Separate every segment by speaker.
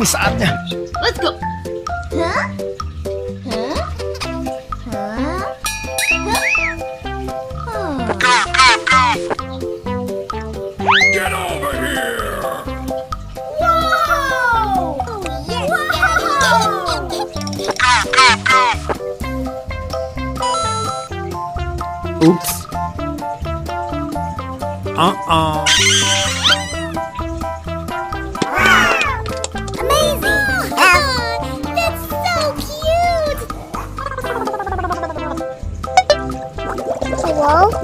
Speaker 1: saatnya.
Speaker 2: Let's go. Huh? Huh? Huh?
Speaker 3: Get over here!
Speaker 2: Whoa! Oh, yes! Wow!
Speaker 1: Oops. Uh-oh.
Speaker 2: Amazing! That's so cute! Hello?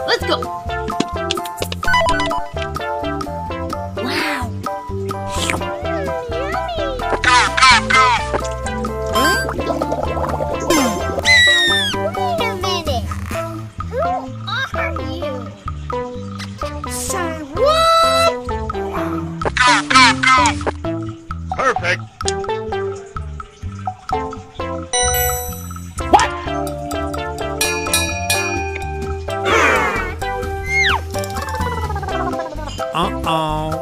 Speaker 2: Let's go! Wow! Wait a minute! Who are you? Say what?
Speaker 3: Perfect!
Speaker 1: Uh-oh.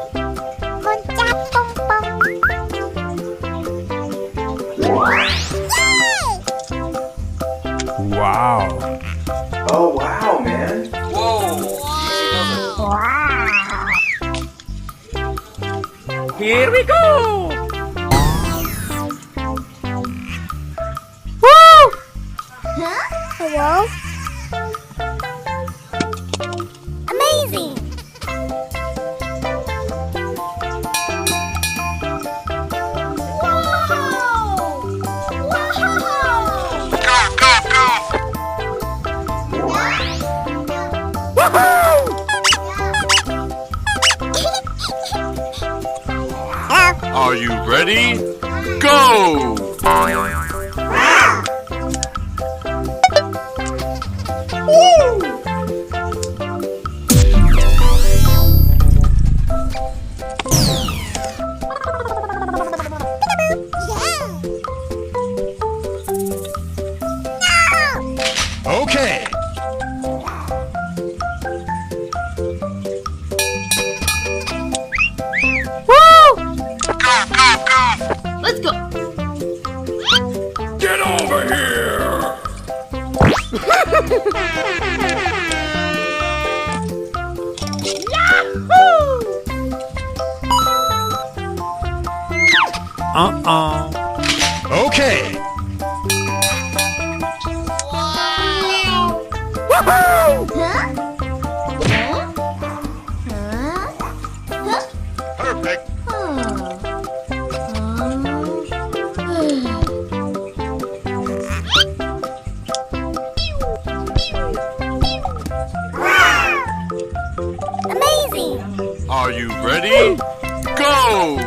Speaker 1: Wow.
Speaker 4: Oh, wow, man.
Speaker 3: Here we go!
Speaker 2: Huh? Hello? Amazing!
Speaker 3: Are you ready? Go!
Speaker 1: Okay.
Speaker 2: Let's go!
Speaker 3: Get over here!
Speaker 1: Uh-oh. Okay.
Speaker 2: Huh?
Speaker 3: Perfect!
Speaker 2: Amazing!
Speaker 3: Are you ready? Go!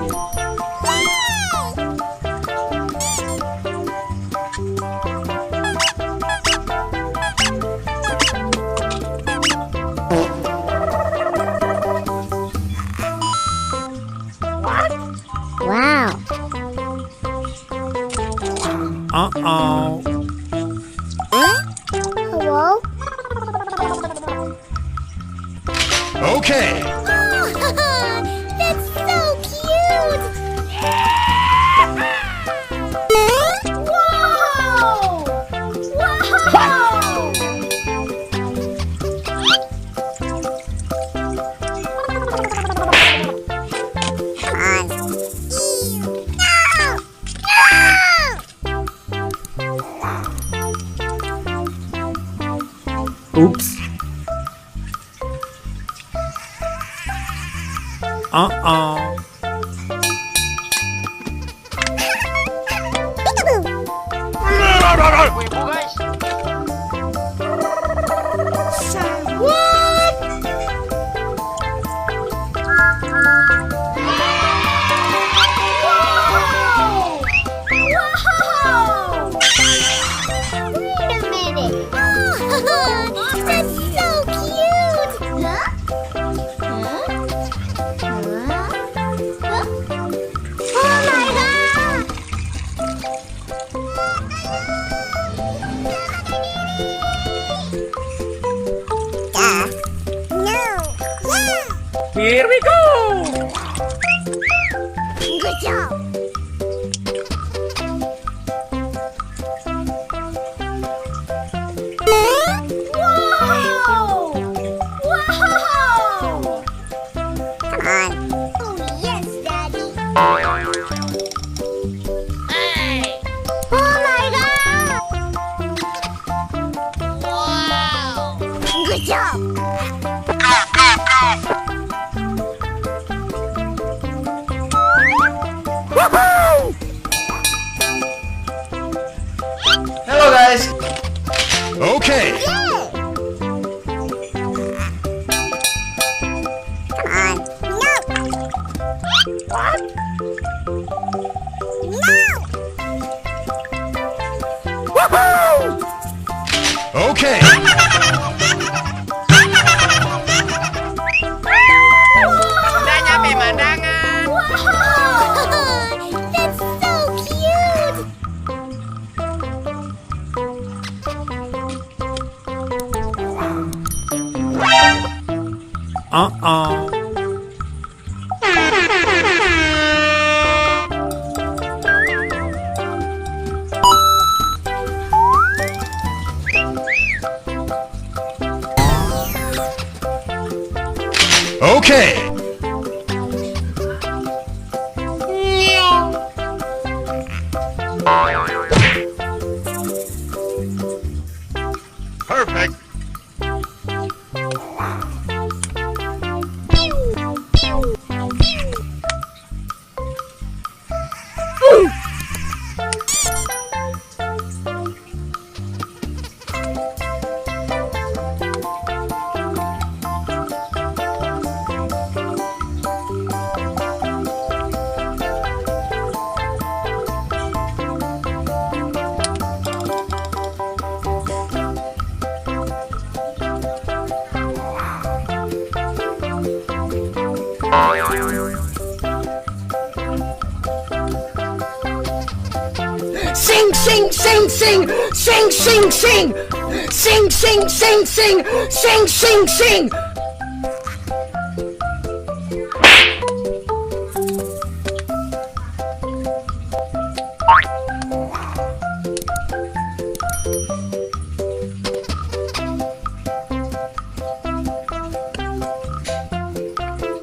Speaker 2: Wow!
Speaker 1: Uh-oh.
Speaker 2: Hello?
Speaker 1: Okay.
Speaker 2: That's so cute! Whoa! Wow!
Speaker 1: Oops. Uh-oh.
Speaker 2: No. Yeah.
Speaker 5: Here we go!
Speaker 2: Good job. Wow! Wow! Come on. Oh, yes, Daddy. Hey! Oh, my God! Wow! Good job. Woohoo!
Speaker 4: Hello, guys.
Speaker 1: Okay.
Speaker 2: Yeah! Come on. No! What? No! Woohoo!
Speaker 1: Okay.
Speaker 5: Udah nyampe mandangan.
Speaker 2: Wow! That's so cute!
Speaker 1: Uh-oh. Okay.
Speaker 3: Perfect.
Speaker 5: Sing, sing, sing, sing, sing, sing, sing, sing, sing, sing, sing, sing, sing, sing.